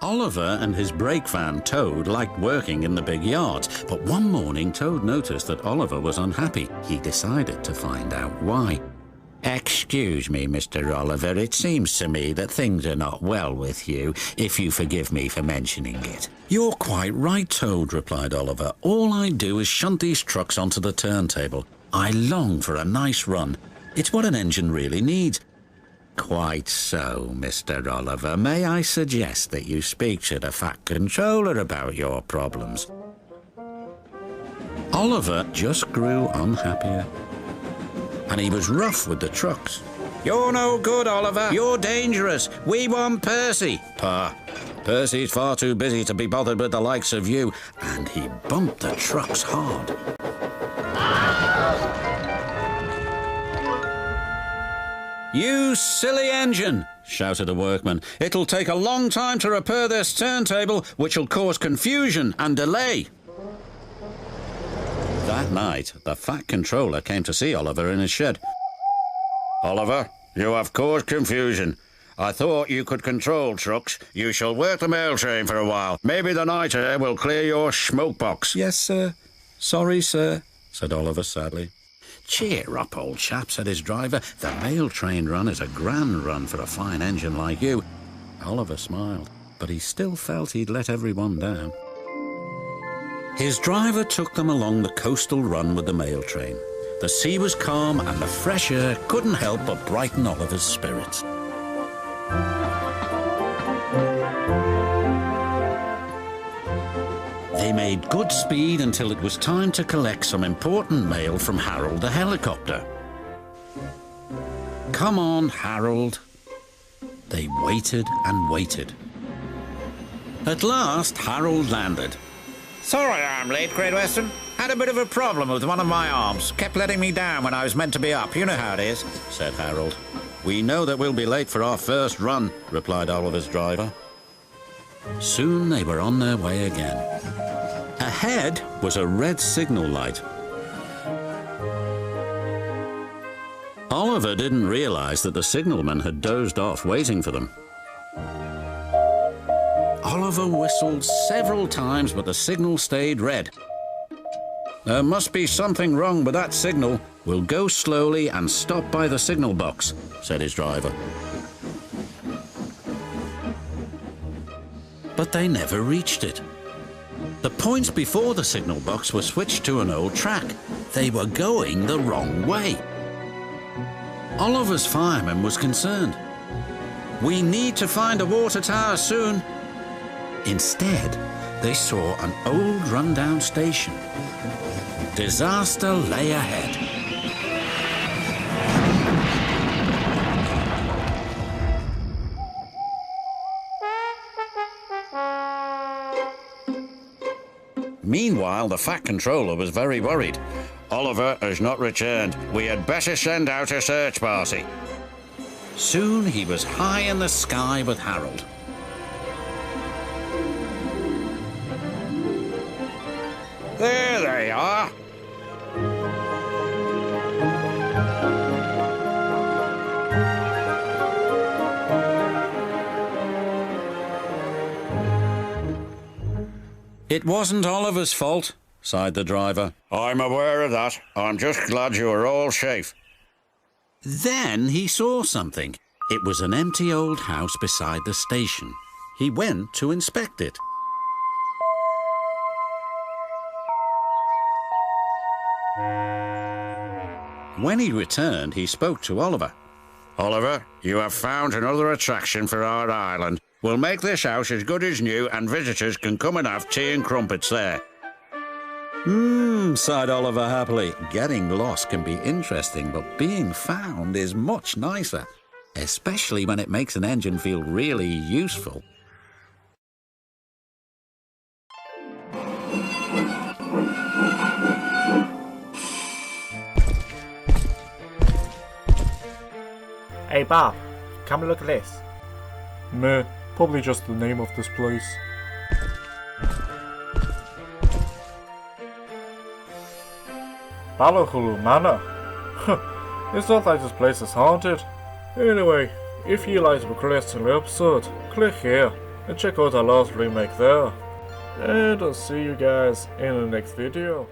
Oliver and his brake van, Toad, liked working in the big yards, but one morning Toad noticed that Oliver was unhappy. He decided to find out why. "Excuse me, Mr. Oliver, it seems to me that things are not well with you, if you forgive me for mentioning it." "You're quite right, Toad," replied Oliver. "All I do is shunt these trucks onto the turntable. I long for a nice run. It's what an engine really needs." "Quite so, Mr. Oliver. May I suggest that you speak to the Fat Controller about your problems?" Oliver just grew unhappier, and he was rough with the trucks. "You're no good, Oliver. You're dangerous. We want Percy." "Pah, Percy's far too busy to be bothered with the likes of you." And he bumped the trucks hard. "You silly engine!" shouted a workman. "It'll take a long time to repair this turntable, which'll cause confusion and delay." That night, the Fat Controller came to see Oliver in his shed. "Oliver, you have caused confusion. I thought you could control trucks. You shall work the mail train for a while. Maybe the night air will clear your smoke box." "Yes, sir. Sorry, sir," said Oliver sadly. "Cheer up, old chap," said his driver. "The mail train run is a grand run for a fine engine like you." Oliver smiled, but he still felt he'd let everyone down. His driver took them along the coastal run with the mail train. The sea was calm and the fresh air couldn't help but brighten Oliver's spirits. They made good speed until it was time to collect some important mail from Harold the helicopter. "Come on, Harold." They waited and waited. At last, Harold landed. "Sorry I'm late, Great Western. Had a bit of a problem with one of my arms. Kept letting me down when I was meant to be up. You know how it is," said Harold. "We know that we'll be late for our first run," replied Oliver's driver. Soon they were on their way again. Ahead was a red signal light. Oliver didn't realize that the signalman had dozed off waiting for them. Oliver whistled several times, but the signal stayed red. "There must be something wrong with that signal. We'll go slowly and stop by the signal box," said his driver. But they never reached it. The points before the signal box were switched to an old track. They were going the wrong way. Oliver's fireman was concerned. "We need to find a water tower soon." Instead, they saw an old rundown station. Disaster lay ahead. Meanwhile, the Fat Controller was very worried. "Oliver has not returned. We had better send out a search party." Soon he was high in the sky with Harold. "There they are." "It wasn't Oliver's fault," sighed the driver. "I'm aware of that. I'm just glad you are all safe." Then he saw something. It was an empty old house beside the station. He went to inspect it. When he returned, he spoke to Oliver. "Oliver, you have found another attraction for our island. We'll make this house as good as new, and visitors can come and have tea and crumpets there." Sighed Oliver happily. Getting lost can be interesting, but being found is much nicer, especially when it makes an engine feel really useful. Hey Bob, come and look at this. Meh, probably just the name of this place. Ballahulu Manor. It's not like this place is haunted. Anyway, if you like to progress to the episode, click here. and check out our last remake there. And I'll see you guys in the next video.